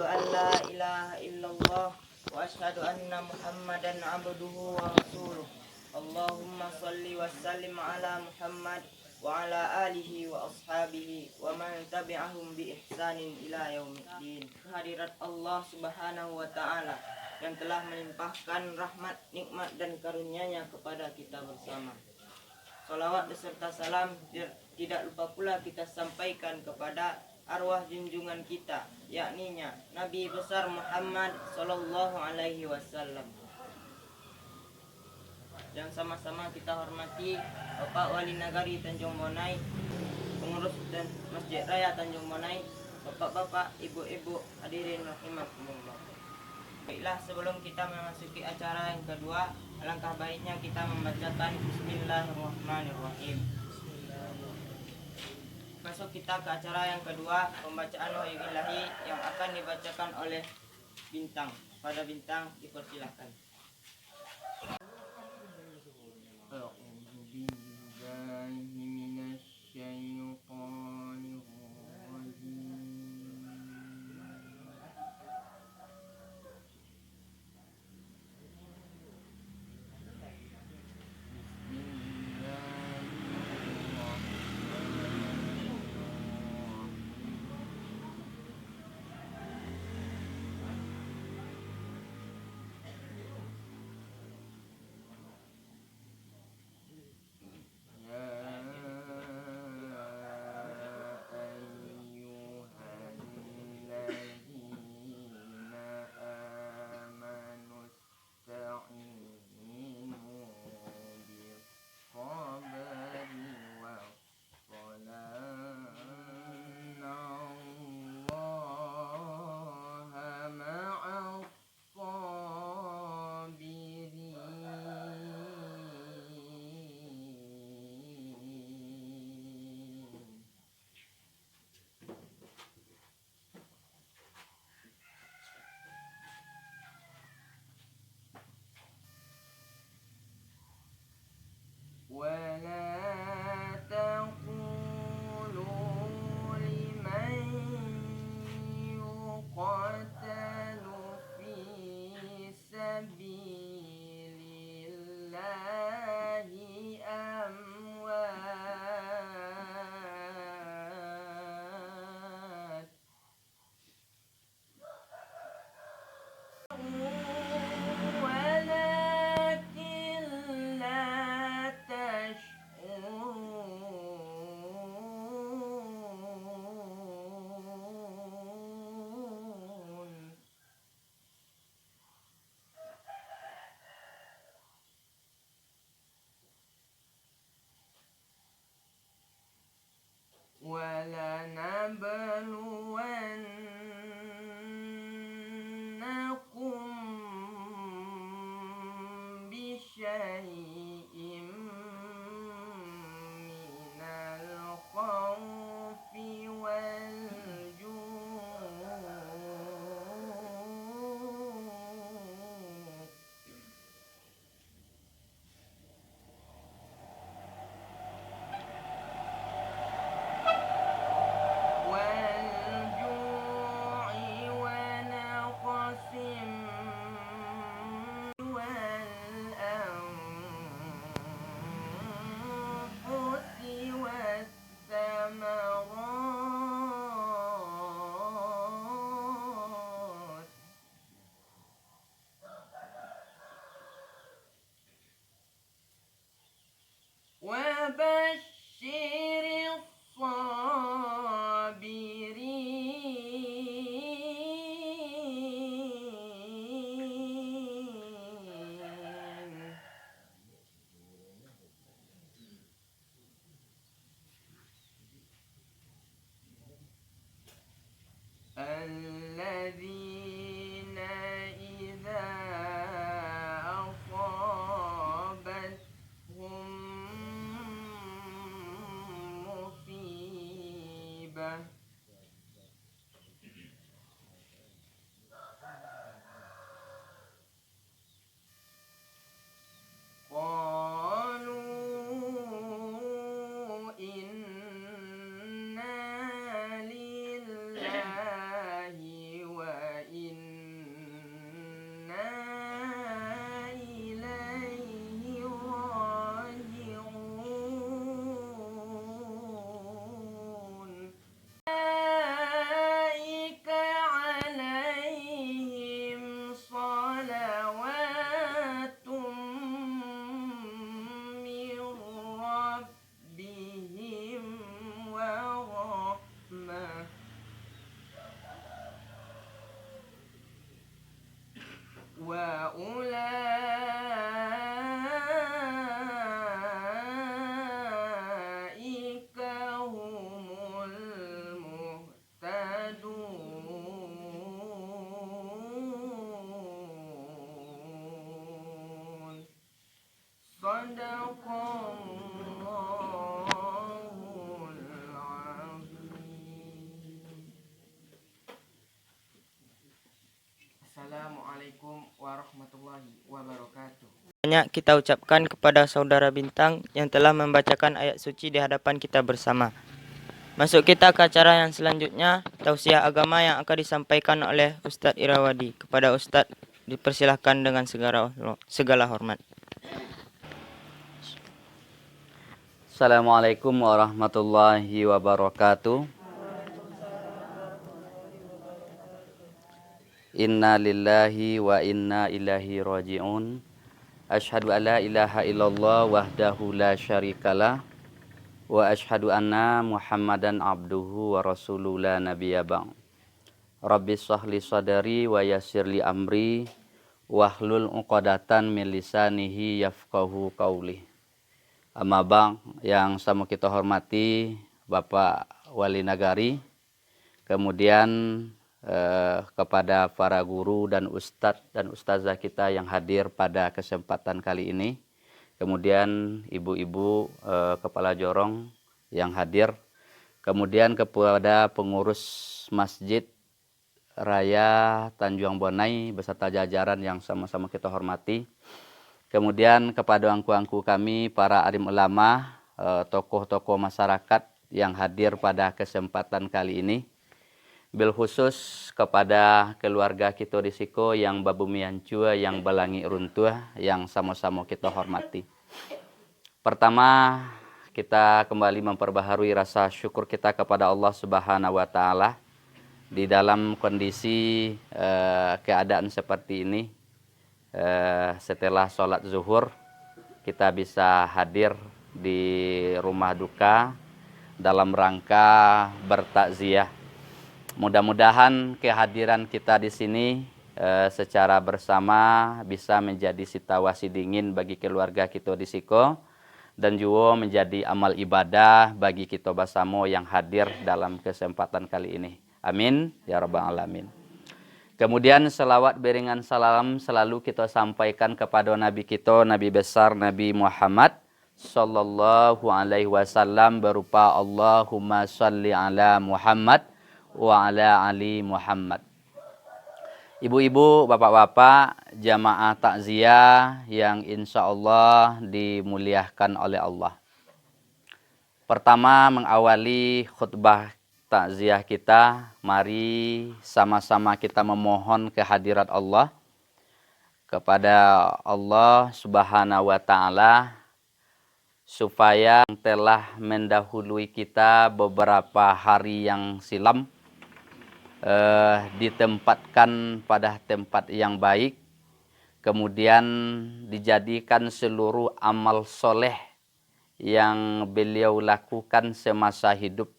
Asyhadu an la ilaha illallah wa asyhadu anna Muhammadan abduhu wa rasuluh. Allahumma shalli wa sallim ala Muhammad wa ala alihi wa ashabihi wa man tabi'ahum bi ihsanin ila yaumiddin. Kehadirat Allah Subhanahu wa taala yang telah melimpahkan rahmat, nikmat dan karunia-Nya kepada kita bersama. Salawat beserta salam tidak lupa pula kita sampaikan kepada arwah junjungan kita, yakninya Nabi besar Muhammad sallallahu alaihi wasallam. Dan sama-sama kita hormati Bapak Wali Nagari Tanjung Monai, pengurus dan Masjid Raya Tanjung Monai, bapak-bapak, ibu-ibu, hadirin rahimakumullah. Baiklah, sebelum kita memasuki acara yang kedua, alangkah baiknya kita membacakan Bismillahirrahmanirrahim. Masuk kita ke acara yang kedua, pembacaan wahyu ilahi yang akan dibacakan oleh Bintang. Pada Bintang dipersilakan. ولا تقولوا لمن يقتل في سبيل الله أموات ولكن لا تشعرون. ولنبلونكم بشيء من الخوف والجوع ونقص والأنفس وأولئك هم المهتدون صدق الله العظيم. Assalamualaikum warahmatullahi wabarakatuh. Banyak kita ucapkan kepada saudara Bintang yang telah membacakan ayat suci di hadapan kita bersama. Masuk kita ke acara yang selanjutnya, tausiah agama yang akan disampaikan oleh Ustadz Irawadi. Kepada Ustadz dipersilahkan dengan segala hormat. Assalamualaikum warahmatullahi wabarakatuh. Inna lillahi wa inna ilaihi raji'un. Asyhadu an la ilaha illallah wahdahu la syarikalah wa asyhadu anna Muhammadan abduhu wa rasuluhu la nabiyya ba'd. Rabbi shrahli sadri wa yassirli amri wahlul 'uqdatan min lisanihi yafqahu qawli. Amma bang, yang sama kita hormati Bapak Wali Nagari, kemudian kepada para guru dan ustadz dan ustazah kita yang hadir pada kesempatan kali ini, kemudian ibu-ibu kepala jorong yang hadir, kemudian kepada pengurus Masjid Raya Tanjung Bonai beserta jajaran yang sama-sama kita hormati. Kemudian kepada angku-angku kami, para alim ulama, tokoh-tokoh masyarakat yang hadir pada kesempatan kali ini. Bil khusus kepada keluarga kita di Siko yang babumian cua, yang belangi runtuh, yang sama-sama kita hormati. Pertama, kita kembali memperbaharui rasa syukur kita kepada Allah Subhanahu wa Ta'ala di dalam kondisi keadaan seperti ini. Setelah sholat zuhur kita bisa hadir di rumah duka dalam rangka bertakziah. Mudah-mudahan kehadiran kita di sini secara bersama bisa menjadi situasi dingin bagi keluarga kita di Siko dan juga menjadi amal ibadah bagi kita bersama yang hadir dalam kesempatan kali ini. Amin ya rabbal alamin. Kemudian selawat beringan salam selalu kita sampaikan kepada Nabi kita, Nabi besar Nabi Muhammad sallallahu alaihi wasallam berupa Allahumma shalli ala Muhammad wa ala ali Muhammad. Ibu-ibu, bapak-bapak, jamaah takziah yang insya Allah dimuliakan oleh Allah. Pertama, mengawali khutbah takziah kita, mari sama-sama kita memohon kehadirat Allah kepada Allah Subhanahu wa Ta'ala supaya telah mendahului kita beberapa hari yang silam ditempatkan pada tempat yang baik, kemudian dijadikan seluruh amal soleh yang beliau lakukan semasa hidup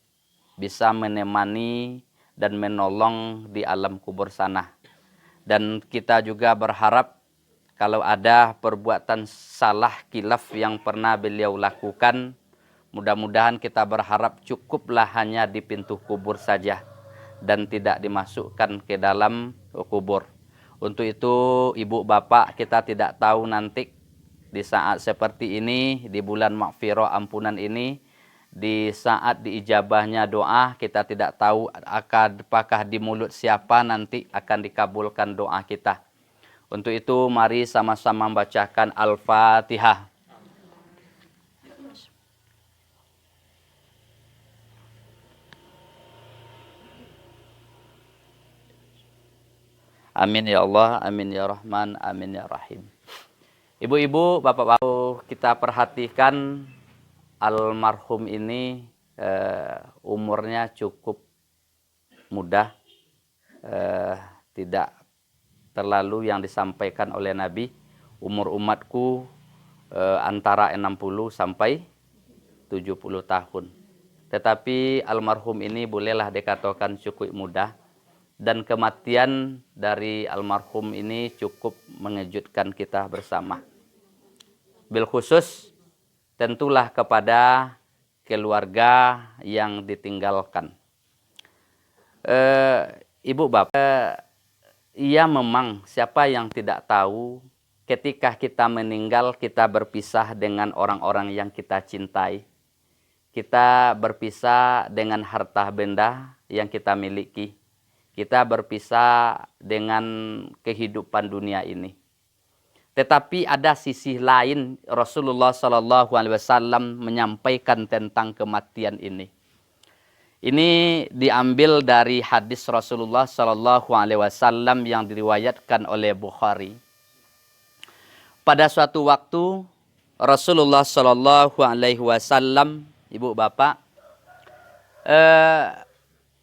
bisa menemani dan menolong di alam kubur sana. Dan kita juga berharap kalau ada perbuatan salah kilaf yang pernah beliau lakukan, mudah-mudahan kita berharap cukuplah hanya di pintu kubur saja dan tidak dimasukkan ke dalam kubur. Untuk itu ibu bapak, kita tidak tahu nanti di saat seperti ini, di bulan Maghfirah ampunan ini, di saat diijabahnya doa, kita tidak tahu apakah di mulut siapa nanti akan dikabulkan doa kita. Untuk itu mari sama-sama membacakan Al-Fatihah. Amin ya Allah, amin ya Rahman, amin ya Rahim. Ibu-ibu, bapak-bapak, kita perhatikan almarhum ini umurnya cukup muda, tidak terlalu yang disampaikan oleh Nabi. Umur umatku antara 60 sampai 70 tahun. Tetapi almarhum ini bolehlah dikatakan cukup muda. dan kematian dari almarhum ini cukup mengejutkan kita bersama. Bil khusus tentulah kepada keluarga yang ditinggalkan. Ibu bapak, iya memang siapa yang tidak tahu ketika kita meninggal kita berpisah dengan orang-orang yang kita cintai. Kita berpisah dengan harta benda yang kita miliki. Kita berpisah dengan kehidupan dunia ini. Tetapi ada sisi lain Rasulullah SAW menyampaikan tentang kematian ini. Ini diambil dari hadis Rasulullah SAW yang diriwayatkan oleh Bukhari. Pada suatu waktu Rasulullah SAW, ibu bapak,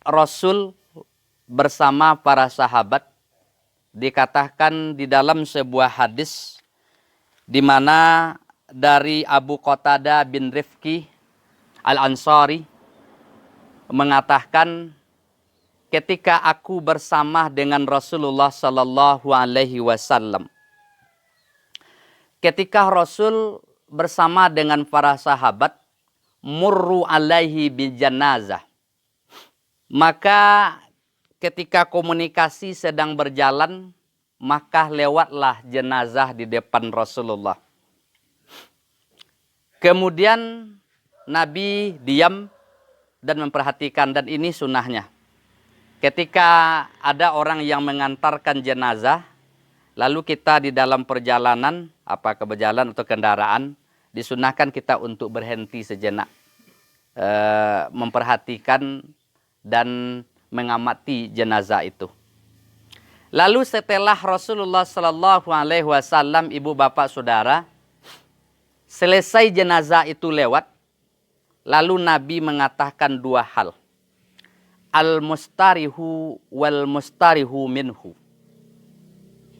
Rasul bersama para sahabat, dikatakan di dalam sebuah hadis di mana dari Abu Qatadah bin Rifki Al-Ansari mengatakan, ketika aku bersama dengan Rasulullah sallallahu alaihi wasallam, ketika Rasul bersama dengan para sahabat, murru alaihi bil janazah, maka ketika komunikasi sedang berjalan, maka lewatlah jenazah di depan Rasulullah. Kemudian Nabi diam dan memperhatikan, dan ini sunnahnya. Ketika ada orang yang mengantarkan jenazah, lalu kita di dalam perjalanan, berjalan atau kendaraan, disunahkan kita untuk berhenti sejenak, memperhatikan dan mengamati jenazah itu. Lalu setelah Rasulullah Sallallahu Alaihi Wasallam, ibu bapak saudara, selesai jenazah itu lewat, lalu Nabi mengatakan dua hal. Al-mustarihu wal mustarihu minhu.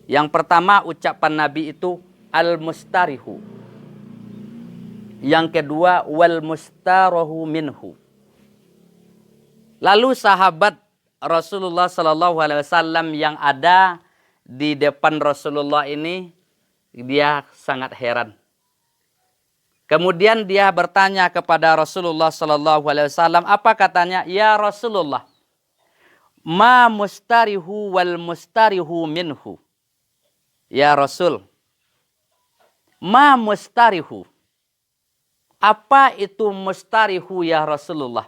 Yang pertama ucapan Nabi itu al-mustarihu. Yang kedua wal mustarahu minhu. Lalu sahabat Rasulullah Sallallahu Alaihi Wasallam yang ada di depan Rasulullah ini, dia sangat heran. Kemudian dia bertanya kepada Rasulullah Sallallahu Alaihi Wasallam, apa katanya? Ya Rasulullah, ma mustarihu wal mustarihu minhu. Ya Rasul, ma mustarihu. Apa itu mustarihu ya Rasulullah?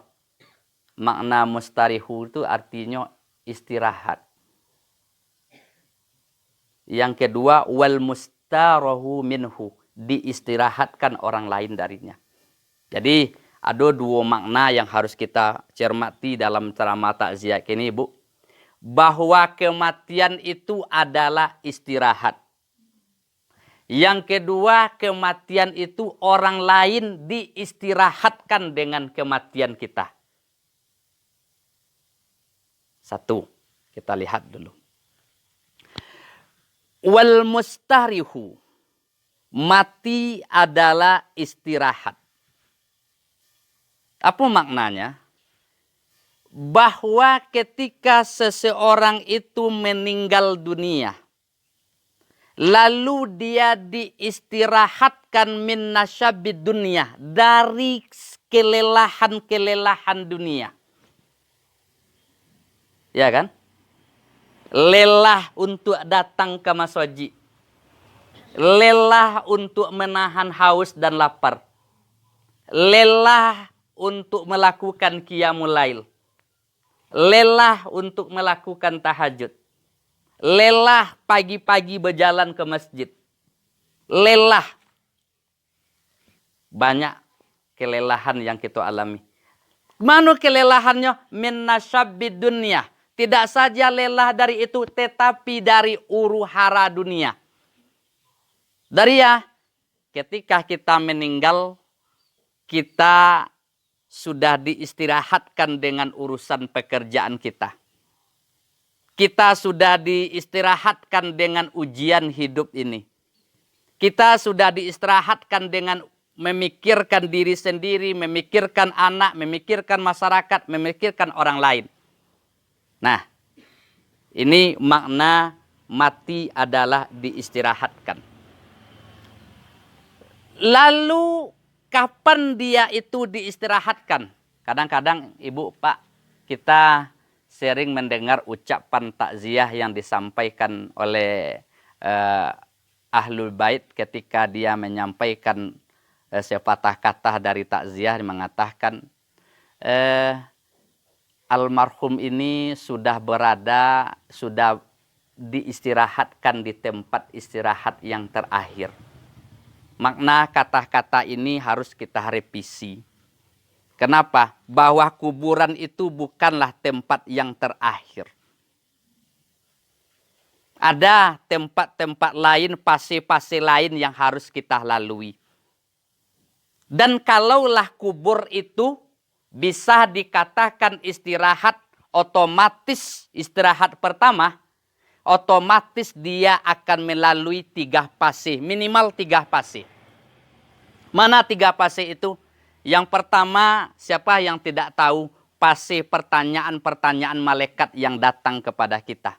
Makna mustarihu itu artinya istirahat. Yang kedua, wal mustarahu minhu, diistirahatkan orang lain darinya. Jadi ada dua makna yang harus kita cermati dalam ceramah takziah ini, Bu. Bahwa kematian itu adalah istirahat. Yang kedua, kematian itu orang lain diistirahatkan dengan kematian kita. Satu, kita lihat dulu. Wal mustarihu, mati adalah istirahat. Apa maknanya? Bahwa ketika seseorang itu meninggal dunia, lalu dia diistirahatkan min nasyabid dunia, dari kelelahan-kelelahan dunia. Ya kan? Lelah untuk datang ke masjid. Lelah untuk menahan haus dan lapar. Lelah untuk melakukan qiyamul lail. Lelah untuk melakukan tahajud. Lelah pagi-pagi berjalan ke masjid. Lelah. Banyak kelelahan yang kita alami. Mana kelelahannya? Min nasyabid dunya. Tidak saja lelah dari itu, tetapi dari huru-hara dunia. Dari ketika kita meninggal, kita sudah diistirahatkan dengan urusan pekerjaan kita. Kita sudah diistirahatkan dengan ujian hidup ini. Kita sudah diistirahatkan dengan memikirkan diri sendiri, memikirkan anak, memikirkan masyarakat, memikirkan orang lain. Nah, Ini makna mati adalah diistirahatkan. Lalu kapan dia itu diistirahatkan? Kadang-kadang Ibu, Pak, kita sering mendengar ucapan takziah yang disampaikan oleh Ahlul Bait ketika dia menyampaikan sepatah kata dari takziah, mengatakan almarhum ini sudah diistirahatkan di tempat istirahat yang terakhir. Makna kata-kata ini harus kita revisi. Kenapa? Bahwa kuburan itu bukanlah tempat yang terakhir. Ada tempat-tempat lain, fase-fase lain yang harus kita lalui. Dan kalaulah kubur itu bisa dikatakan istirahat, otomatis istirahat pertama, otomatis dia akan melalui 3 fase, minimal 3 fase. Mana 3 fase itu? Yang pertama, siapa yang tidak tahu fase pertanyaan-pertanyaan malaikat yang datang kepada kita.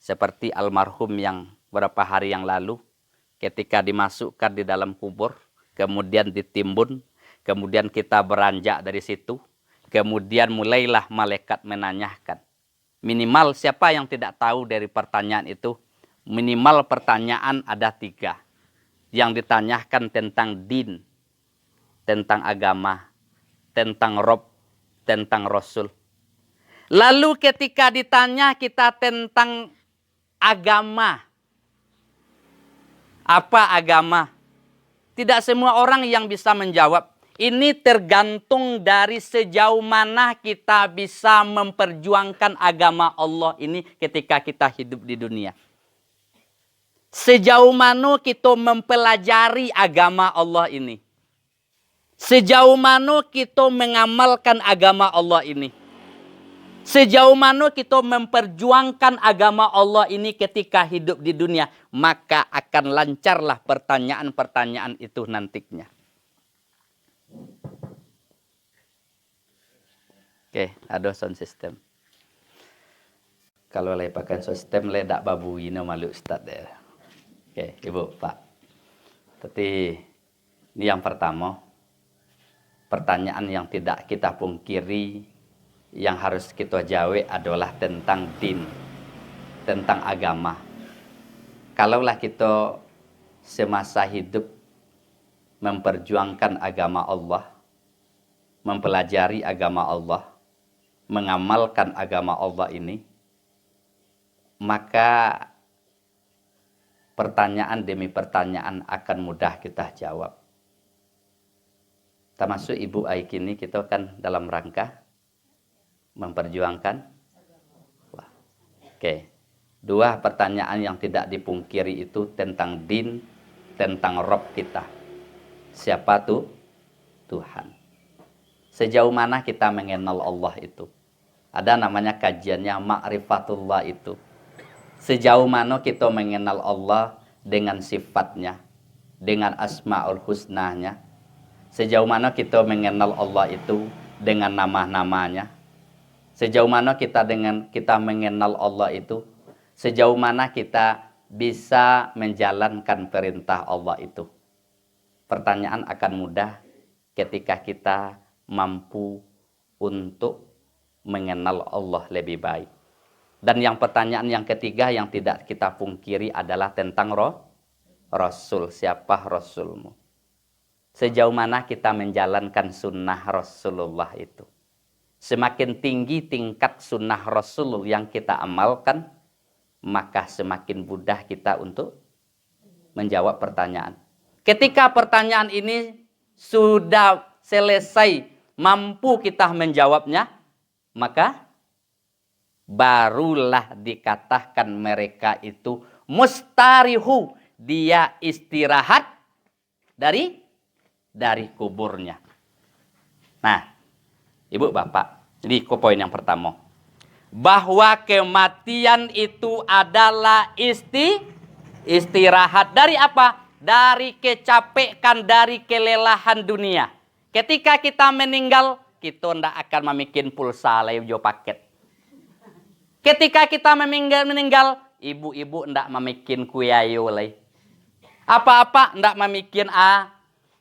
Seperti almarhum yang beberapa hari yang lalu, ketika dimasukkan di dalam kubur, kemudian ditimbun, kemudian kita beranjak dari situ, kemudian mulailah malaikat menanyakan. Minimal siapa yang tidak tahu dari pertanyaan itu, minimal pertanyaan ada 3. Yang ditanyakan tentang din, tentang agama, tentang Rob, tentang Rasul. Lalu ketika ditanya kita tentang agama, apa agama? Tidak semua orang yang bisa menjawab. Ini tergantung dari sejauh mana kita bisa memperjuangkan agama Allah ini ketika kita hidup di dunia. Sejauh mana kita mempelajari agama Allah ini. Sejauh mana kita mengamalkan agama Allah ini. Sejauh mana kita memperjuangkan agama Allah ini ketika hidup di dunia, maka akan lancarlah pertanyaan-pertanyaan itu nantinya. Oke, ada sound system. Kalau lagi pakai sound system, ledak babu ini malu Ustaz ya. Oke, Ibu, Pak. Tapi ini yang pertama, pertanyaan yang tidak kita pungkiri, yang harus kita jawab adalah tentang din, tentang agama. Kalaulah kita semasa hidup memperjuangkan agama Allah, mempelajari agama Allah, mengamalkan agama Allah ini, maka pertanyaan demi pertanyaan akan mudah kita jawab. Termasuk Ibu Aik ini kita kan dalam rangka memperjuangkan. Wah. Oke. 2 pertanyaan yang tidak dipungkiri itu tentang din, tentang Rob kita. Siapa tuh? Tuhan. Sejauh mana kita mengenal Allah itu? Ada namanya kajiannya ma'rifatullah itu. Sejauh mana kita mengenal Allah dengan sifatnya, dengan asma'ul husnanya. Sejauh mana kita mengenal Allah itu dengan nama-namanya. Sejauh mana kita mengenal Allah itu, sejauh mana kita bisa menjalankan perintah Allah itu. Pertanyaan akan mudah ketika kita mampu untuk mengenal Allah lebih baik. Dan yang pertanyaan yang ketiga yang tidak kita pungkiri adalah tentang Rasul. Siapa Rasulmu? Sejauh mana kita menjalankan sunnah Rasulullah itu. Semakin tinggi tingkat sunnah Rasul yang kita amalkan, maka semakin mudah kita untuk menjawab pertanyaan. Ketika pertanyaan ini sudah selesai, mampu kita menjawabnya, maka barulah dikatakan mereka itu mustarihu, dia istirahat dari kuburnya. Nah, Ibu Bapak, ini poin yang pertama. Bahwa kematian itu adalah istirahat. Dari apa? Dari kecapekan, dari kelelahan dunia. Ketika kita meninggal, kita tidak akan memikir pulsa lain jo paket. Ketika kita meninggal, ibu-ibu ndak memikin kuyayo lay. Apa-apa ndak memikin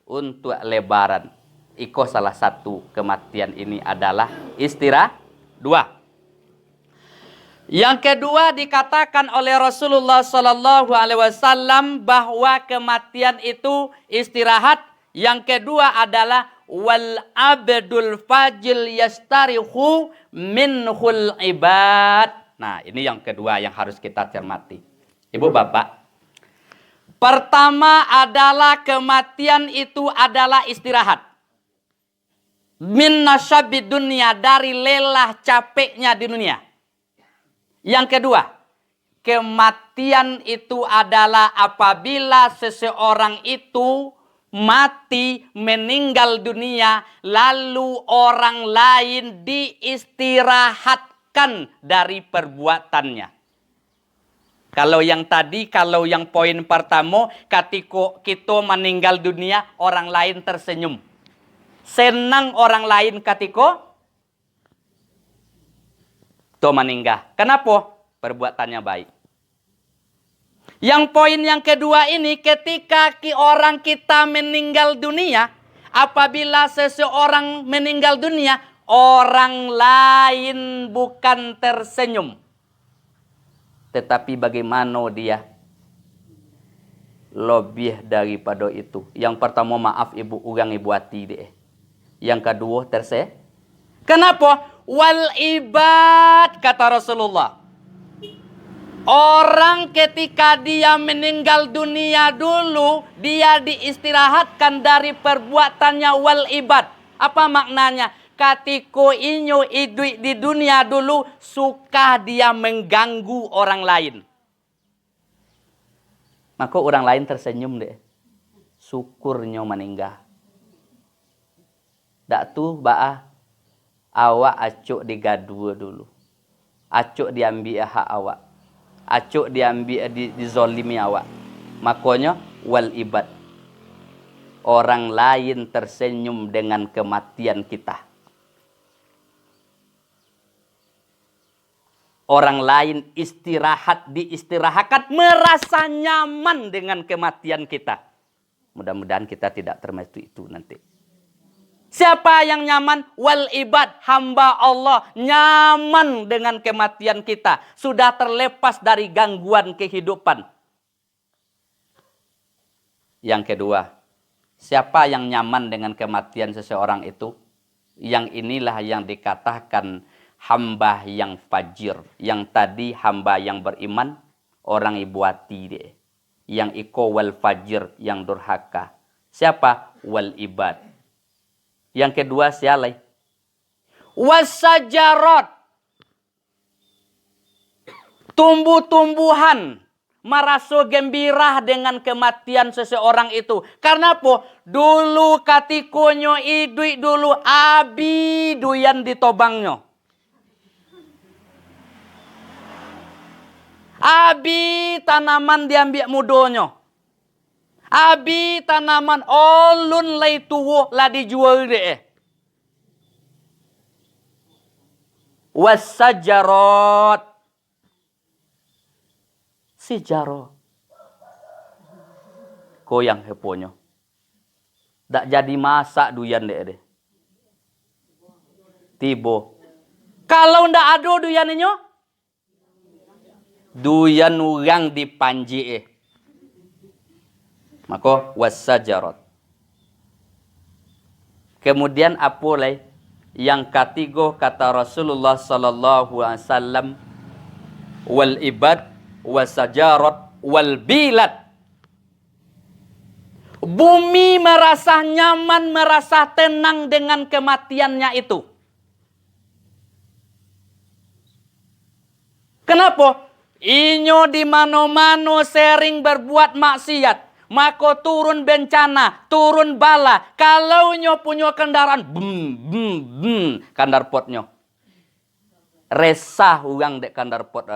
untuk lebaran. Iko salah satu kematian ini adalah istirahat. 2. Yang kedua dikatakan oleh Rasulullah Sallallahu Alaihi Wasallam bahwa kematian itu istirahat. Yang kedua adalah wal abdul fajil yastarihu minhul ibad. Nah, ini yang kedua yang harus kita cermati. Ibu bapak, pertama adalah kematian itu adalah istirahat. Min nasyabid dunia, dari lelah capeknya di dunia. Yang kedua, kematian itu adalah apabila seseorang itu mati, meninggal dunia, lalu orang lain diistirahatkan dari perbuatannya. Kalau yang tadi, kalau yang poin pertama, ketika kita meninggal dunia, orang lain tersenyum. Senang orang lain ketika to meninggal. Kenapa? Perbuatannya baik. Yang poin yang kedua ini, ketika orang kita meninggal dunia, apabila seseorang meninggal dunia, orang lain bukan tersenyum. Tetapi bagaimana dia lebih daripada itu. Yang pertama, maaf ibu, orang ibu hati deh. Yang kedua, kenapa? Wal ibad, kata Rasulullah. Orang ketika dia meninggal dunia dulu, dia diistirahatkan dari perbuatannya wal ibad. Apa maknanya? Ketika inyo hidup di dunia dulu, suka dia mengganggu orang lain. Maka orang lain tersenyum deh. Syukurnya meninggal. Dak tuh awak acuk digadua dulu. Acuk diambil hak awak. Acuk diambil dizolimi awak. Makanya wal ibad. Orang lain tersenyum dengan kematian kita. Orang lain diistirahatkan, merasa nyaman dengan kematian kita. Mudah-mudahan kita tidak termasuk itu nanti. Siapa yang nyaman? Wal ibad, hamba Allah. Nyaman dengan kematian kita. Sudah terlepas dari gangguan kehidupan. Yang kedua, siapa yang nyaman dengan kematian seseorang itu? Yang inilah yang dikatakan hamba yang fajir. Yang tadi hamba yang beriman, orang ibu hati deh. Yang iko wal fajir, yang durhaka. Siapa? Wal ibad. Yang kedua sialai. Wasajarot. Tumbuh-tumbuhan merasa gembira dengan kematian seseorang itu. Karena apa? Dulu katikonyo idui dulu abi duyan ditobangnya. Abi tanaman diambil mudonyo. Abi tanaman olun lay tuwo la dijual deh. Wasajarot. Si jaro. Koyang heponyo. Dak jadi masak duyan deh. Tibo. Kalau ndak ada duyannya, duyan urang dipanji Maka wasajarot. Kemudian apa lagi? Yang ketiga kata Rasulullah sallallahu alaihi wasallam, wal ibad wasajarot wal bilad. Bumi merasa nyaman, merasa tenang dengan kematiannya itu. Kenapa? Inyo di mano-mano sering berbuat maksiat. Maka turun bencana, turun bala. Kalau nyo punya kendaraan, kandar potnya. Resah orang dek kandar pot.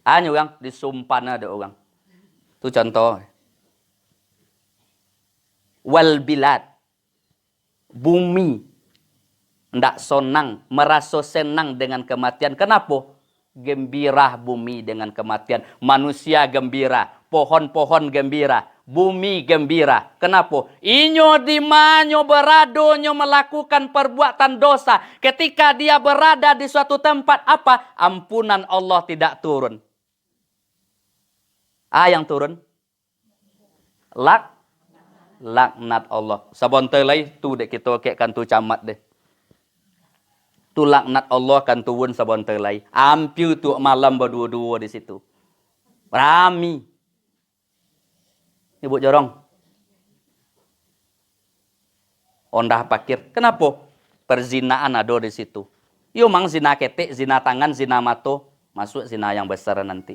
Hanya orang disumpana dek orang. Itu contoh. Wal bilad. Bumi. Ndak senang, merasa senang dengan kematian. Kenapa? Gembira bumi dengan kematian. Manusia gembira, pohon-pohon gembira, bumi gembira. Kenapa? Inyo dimanyo beradonyo melakukan perbuatan dosa. Ketika dia berada di suatu tempat apa? Ampunan Allah tidak turun. Yang turun? Laknat Allah. Sabon telai tu dek kita kan tu camat deh. Tu laknat Allah kan turun sabon telai. Ampiu tu malam berdua-dua di situ. Rami. Ibu jorong. Ondah pakir. Kenapa? Perzinaan ada di situ. Yo mang zina ketek, zina tangan, zina mato, masuk zina yang besar nanti.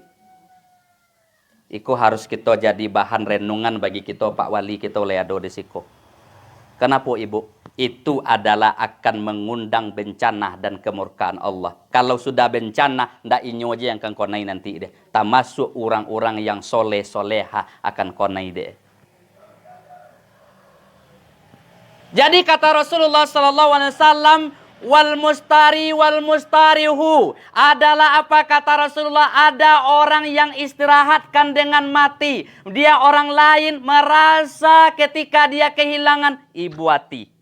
Iku harus kita jadi bahan renungan bagi kita Pak Wali kita leado di siku. Kenapa ibu? Itu adalah akan mengundang bencana dan kemurkaan Allah. Kalau sudah bencana, ndak inyo aja yang akan konai nanti deh. Termasuk orang-orang yang soleh-soleha akan konai deh. Jadi kata Rasulullah SAW, wal mustarihu adalah apa kata Rasulullah? Ada orang yang istirahatkan dengan mati. Dia orang lain merasa ketika dia kehilangan ibu hati.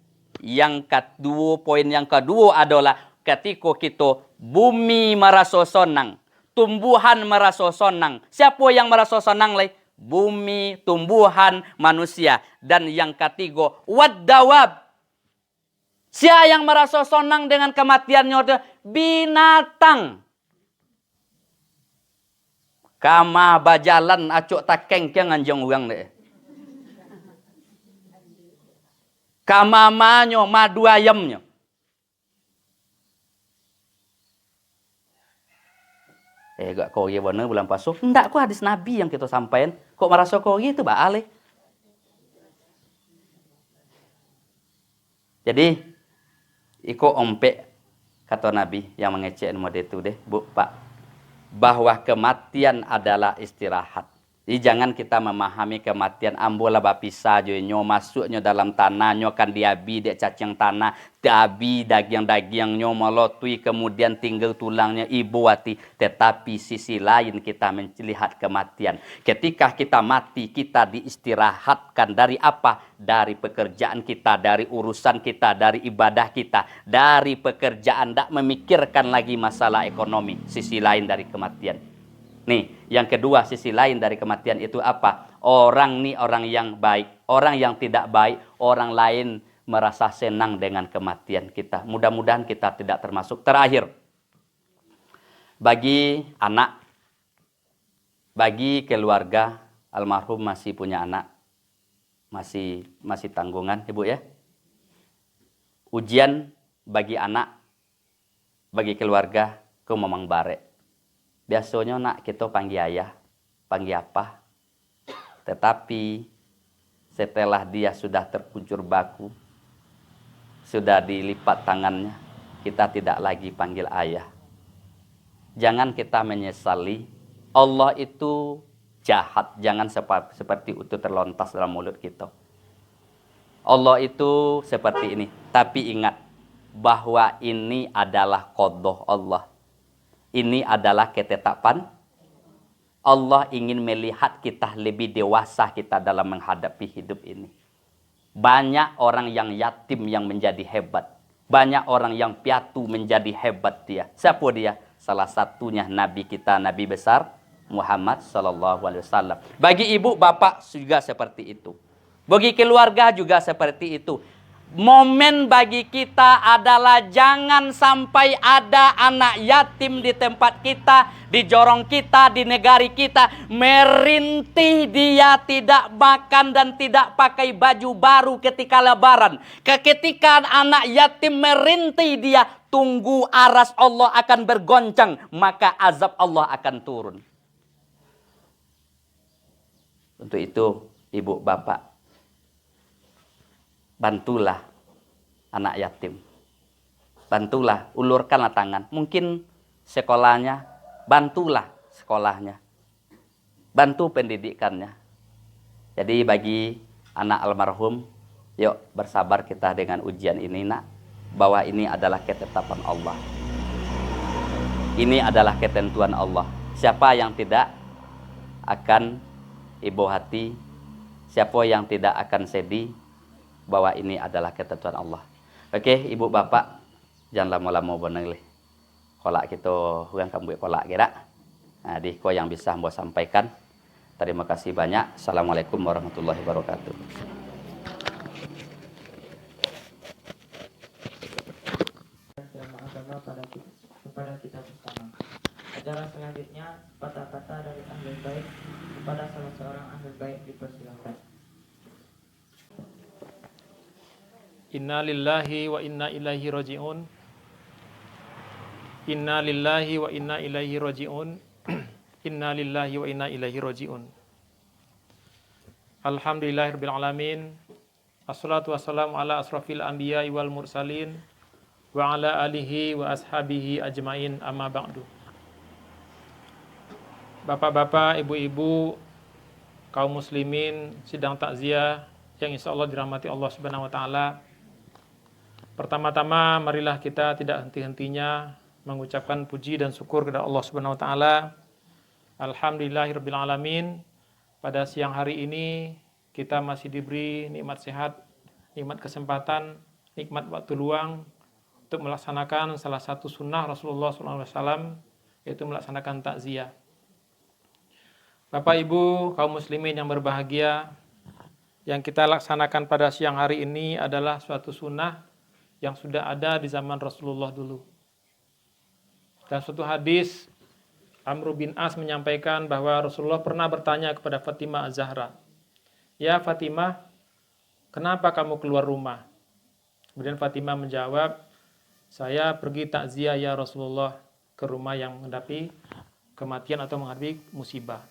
Yang kedua, poin yang kedua adalah ketika kita bumi merasa senang, tumbuhan merasa senang. Siapa yang merasa senang lagi? Bumi, tumbuhan, manusia. Dan yang ketiga, waddawab. Siapa yang merasa senang dengan kematiannya? Binatang. Kama bajalan acuk takeng ke nganjong orang deh. Kamamanyo madu ayamnya. Gak kau iya bener bulan pasuh. Enggak, kok hadis Nabi yang kita sampaikan. Kok merasa kau itu Mbak Ale? Jadi, iko ompek kata Nabi yang mengecek mode itu deh, Bu, Pak. Bahwa kematian adalah istirahat. Jadi jangan kita memahami kematian ambola bapisa nyo masuknya dalam tanah nyo kan diabi dek cacing tanah diabi daging-daging nyo melotui kemudian tinggal tulangnya ibu hati. Tetapi sisi lain kita melihat kematian. Ketika kita mati kita diistirahatkan dari apa? Dari pekerjaan kita, dari urusan kita, dari ibadah kita, dari pekerjaan, tidak memikirkan lagi masalah ekonomi. Sisi lain dari kematian. Nih, yang kedua sisi lain dari kematian itu apa? Orang nih orang yang baik, orang yang tidak baik, orang lain merasa senang dengan kematian kita. Mudah-mudahan kita tidak termasuk. Terakhir, bagi anak, bagi keluarga almarhum masih punya anak, masih tanggungan, Ibu ya. Ujian bagi anak, bagi keluarga, ku memang bare. Biasanya nak kita panggil ayah, panggil apa. Tetapi setelah dia sudah terkuncur baku, sudah dilipat tangannya, kita tidak lagi panggil ayah. Jangan kita menyesali. Allah itu jahat. Jangan seperti itu terlontas dalam mulut kita. Allah itu seperti ini. Tapi ingat bahwa ini adalah qadha Allah. Ini adalah ketetapan Allah ingin melihat kita lebih dewasa kita dalam menghadapi hidup ini. Banyak orang yang yatim yang menjadi hebat. Banyak orang yang piatu menjadi hebat dia. Siapa dia? Salah satunya Nabi kita, Nabi besar Muhammad SAW. Bagi ibu, bapak juga seperti itu. Bagi keluarga juga seperti itu. Momen bagi kita adalah jangan sampai ada anak yatim di tempat kita, di jorong kita, di negari kita. Merintih dia tidak makan dan tidak pakai baju baru ketika lebaran. Ketika anak yatim merintih dia, tunggu aras Allah akan bergoncang. Maka azab Allah akan turun. Untuk itu, ibu bapak, bantulah anak yatim. Bantulah, ulurkanlah tangan. Mungkin sekolahnya, bantulah sekolahnya. Bantu pendidikannya. Jadi bagi anak almarhum, yuk bersabar kita dengan ujian ini nak. Bahwa ini adalah ketetapan Allah. ini adalah ketentuan Allah. Siapa yang tidak akan ibu hati, siapa yang tidak akan sedih bahwa ini adalah ketentuan Allah. Oke, ibu bapak, jangan lama-lama benelih. Kolak kita orang kamu kolak kira. Nah, di ko yang bisa mau sampaikan. Terima kasih banyak. Assalamualaikum warahmatullahi wabarakatuh. Agama kepada kita bersama. Acara selanjutnya kata-kata dari ahlul bait kepada salah seorang ahlul bait dipersilakan. Inna lillahi wa inna ilaihi raji'un. Inna lillahi wa inna ilaihi raji'un. Inna lillahi wa inna ilaihi raji'un. Alhamdulillahirabbil alamin. Assalatu wassalamu ala asrafil anbiya'i wal mursalin wa ala alihi wa ashabihi ajmain, amma ba'du. Bapak-bapak, ibu-ibu, kaum muslimin sidang takziah yang insyaallah dirahmati Allah Subhanahu wa taala. Pertama-tama marilah kita tidak henti-hentinya mengucapkan puji dan syukur kepada Allah Subhanahu wa taala. Alhamdulillahirabbil alamin. Pada siang hari ini kita masih diberi nikmat sehat, nikmat kesempatan, nikmat waktu luang untuk melaksanakan salah satu sunnah Rasulullah SAW, yaitu melaksanakan takziah. Bapak Ibu kaum muslimin yang berbahagia, yang kita laksanakan pada siang hari ini adalah suatu sunnah yang sudah ada di zaman Rasulullah dulu. Dan suatu hadis, Amr bin As menyampaikan bahwa Rasulullah pernah bertanya kepada Fatimah Az-Zahra, "Ya Fatimah, kenapa kamu keluar rumah?" Kemudian Fatimah menjawab, "Saya pergi takziah ya Rasulullah ke rumah yang menghadapi kematian atau menghadapi musibah."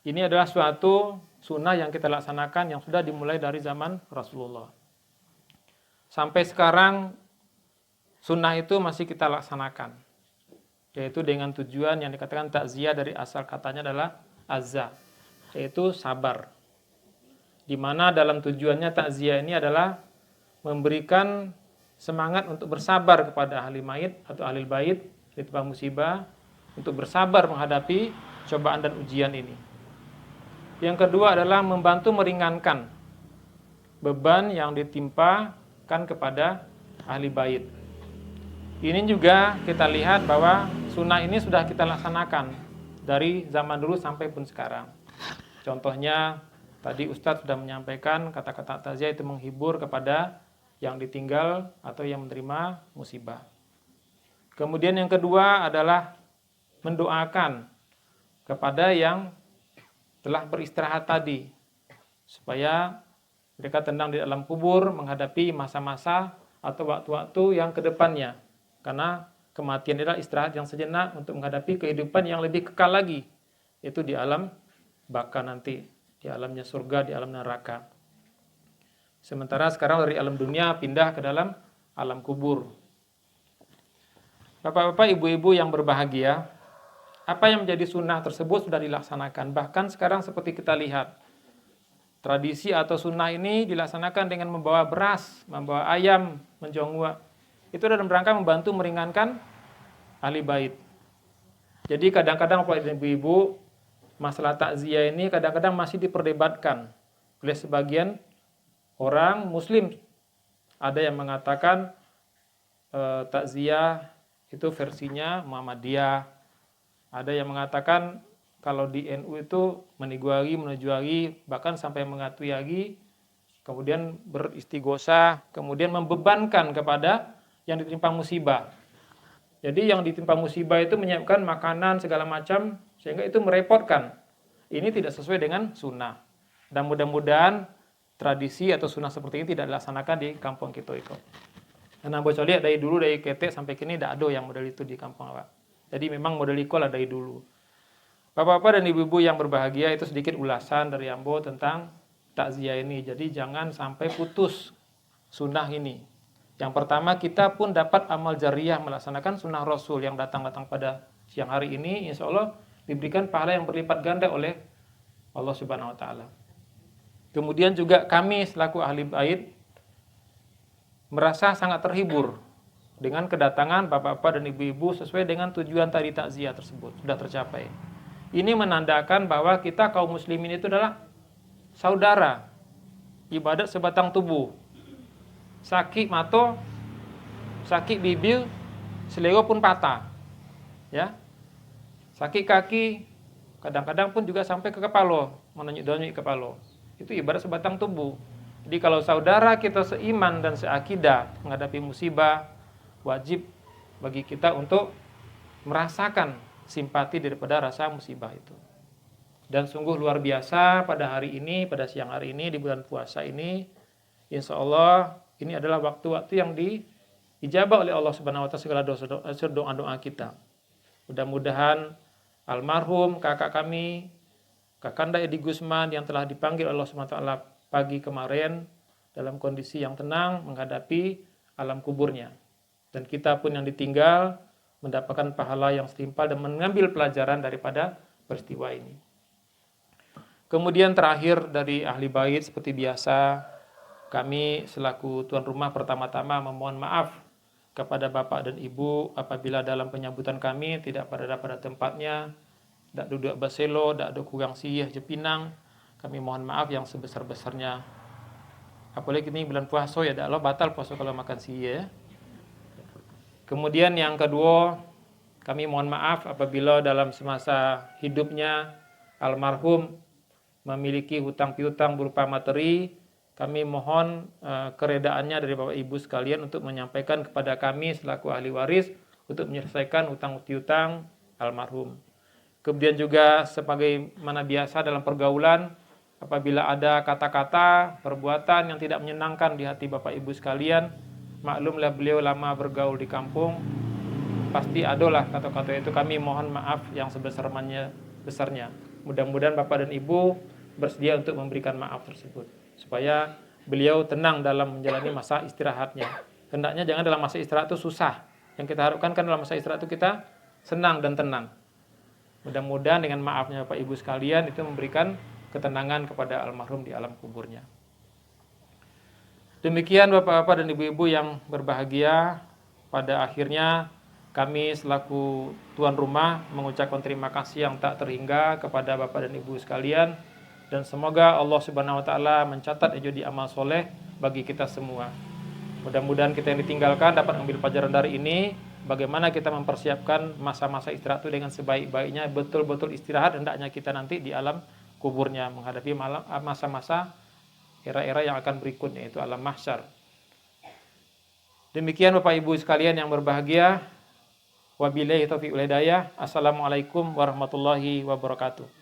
Ini adalah suatu sunnah yang kita laksanakan yang sudah dimulai dari zaman Rasulullah. Sampai sekarang sunnah itu masih kita laksanakan, yaitu dengan tujuan yang dikatakan takziah dari asal katanya adalah azza, yaitu sabar. Di mana dalam tujuannya takziah ini adalah memberikan semangat untuk bersabar kepada ahli mayit atau ahli bait di tempat musibah, untuk bersabar menghadapi cobaan dan ujian ini. Yang kedua adalah membantu meringankan beban yang ditimpakan kepada ahli bait. Ini juga kita lihat bahwa sunnah ini sudah kita laksanakan dari zaman dulu sampai pun sekarang. Contohnya tadi Ustadz sudah menyampaikan kata-kata takziah itu menghibur kepada yang ditinggal atau yang menerima musibah. Kemudian yang kedua adalah mendoakan kepada yang telah beristirahat tadi, supaya mereka tenang di dalam kubur menghadapi masa-masa atau waktu-waktu yang kedepannya. Karena kematian adalah istirahat yang sejenak untuk menghadapi kehidupan yang lebih kekal lagi, yaitu di alam baka nanti, di alamnya surga, di alam neraka. Sementara sekarang dari alam dunia pindah ke dalam alam kubur. Bapak-bapak, ibu-ibu yang berbahagia, apa yang menjadi sunnah tersebut sudah dilaksanakan. Bahkan sekarang seperti kita lihat, tradisi atau sunnah ini dilaksanakan dengan membawa beras, membawa ayam, menjongwa. Itu dalam rangka membantu meringankan ahli bait. Jadi kadang-kadang Bapak dan Ibu, masalah takziah ini kadang-kadang masih diperdebatkan oleh sebagian orang muslim. Ada yang mengatakan takziah itu versinya Muhammadiyah. Ada yang mengatakan kalau di NU itu menujuagi, bahkan sampai mengatuyagi, kemudian beristighosah, kemudian membebankan kepada yang ditimpa musibah. Jadi yang ditimpa musibah itu menyiapkan makanan segala macam, sehingga itu merepotkan. Ini tidak sesuai dengan sunnah. Dan mudah-mudahan tradisi atau sunnah seperti ini tidak dilaksanakan di kampung kita itu. Karena bocah lihat dari dulu, dari ketek sampai kini tidak ada yang model itu di kampung awak. Jadi memang model ikol ada dari dulu. Bapak-bapak dan ibu-ibu yang berbahagia, itu sedikit ulasan dari Ambo tentang takziah ini. Jadi jangan sampai putus sunnah ini. Yang pertama, kita pun dapat amal jariah melaksanakan sunnah Rasul yang datang-datang pada siang hari ini. Insya Allah diberikan pahala yang berlipat ganda oleh Allah Subhanahu Wa Taala. Kemudian juga kami selaku ahli bait merasa sangat terhibur dengan kedatangan bapak-bapak dan ibu-ibu sesuai dengan tujuan tadi takziah tersebut sudah tercapai. Ini menandakan bahwa kita kaum muslimin itu adalah saudara, ibadat sebatang tubuh. Sakit mato, sakit bibir, selero pun patah. Ya. Sakit kaki, kadang-kadang pun juga sampai ke kepala, menunjuk-nunjuk kepala. Itu ibarat sebatang tubuh. Jadi kalau saudara kita seiman dan seakidah menghadapi musibah, wajib bagi kita untuk merasakan simpati daripada rasa musibah itu. Dan sungguh luar biasa pada hari ini, pada siang hari ini, di bulan puasa ini, insya Allah ini adalah waktu-waktu yang diijabah oleh Allah Subhanahu wa taala segala doa-doa kita. Mudah-mudahan almarhum kakak kami, Kakanda Edi Gusman yang telah dipanggil Allah Subhanahu wa taala pagi kemarin dalam kondisi yang tenang menghadapi alam kuburnya. Dan kita pun yang ditinggal mendapatkan pahala yang setimpal dan mengambil pelajaran daripada peristiwa ini. Kemudian terakhir dari ahli bait seperti biasa, kami selaku tuan rumah pertama-tama memohon maaf kepada bapak dan ibu apabila dalam penyambutan kami tidak pada tempatnya, tidak duduk berselo, tidak ada kurang siyah jepinang. Kami mohon maaf yang sebesar-besarnya. Apalagi ini bulan puasa ya, Allah batal puasa kalau makan siyah. Kemudian yang kedua, kami mohon maaf apabila dalam semasa hidupnya almarhum memiliki hutang piutang berupa materi. Kami mohon keredaannya dari Bapak Ibu sekalian untuk menyampaikan kepada kami selaku ahli waris untuk menyelesaikan hutang piutang almarhum. Kemudian juga sebagaimana biasa dalam pergaulan, apabila ada kata-kata, perbuatan yang tidak menyenangkan di hati Bapak Ibu sekalian, maklumlah beliau lama bergaul di kampung, pasti adalah kata-kata itu. Kami mohon maaf yang sebesar-besarnya. Mudah-mudahan Bapak dan Ibu bersedia untuk memberikan maaf tersebut, supaya beliau tenang dalam menjalani masa istirahatnya. Hendaknya jangan dalam masa istirahat itu susah. Yang kita harapkan kan dalam masa istirahat itu kita senang dan tenang. Mudah-mudahan dengan maafnya Bapak Ibu sekalian itu memberikan ketenangan kepada almarhum di alam kuburnya. Demikian Bapak-bapak dan Ibu-ibu yang berbahagia, pada akhirnya kami selaku tuan rumah mengucapkan terima kasih yang tak terhingga kepada Bapak dan Ibu sekalian. Dan semoga Allah Subhanahu wa taala mencatat itu di amal soleh bagi kita semua. Mudah-mudahan kita yang ditinggalkan dapat mengambil pelajaran dari ini, bagaimana kita mempersiapkan masa-masa istirahat itu dengan sebaik-baiknya, betul-betul istirahat hendaknya kita nanti di alam kuburnya menghadapi masa-masa era-era yang akan berikutnya, yaitu alam mahsyar. Demikian Bapak Ibu sekalian yang berbahagia. Wabillahi taufiq wal hidayah. Assalamualaikum warahmatullahi wabarakatuh.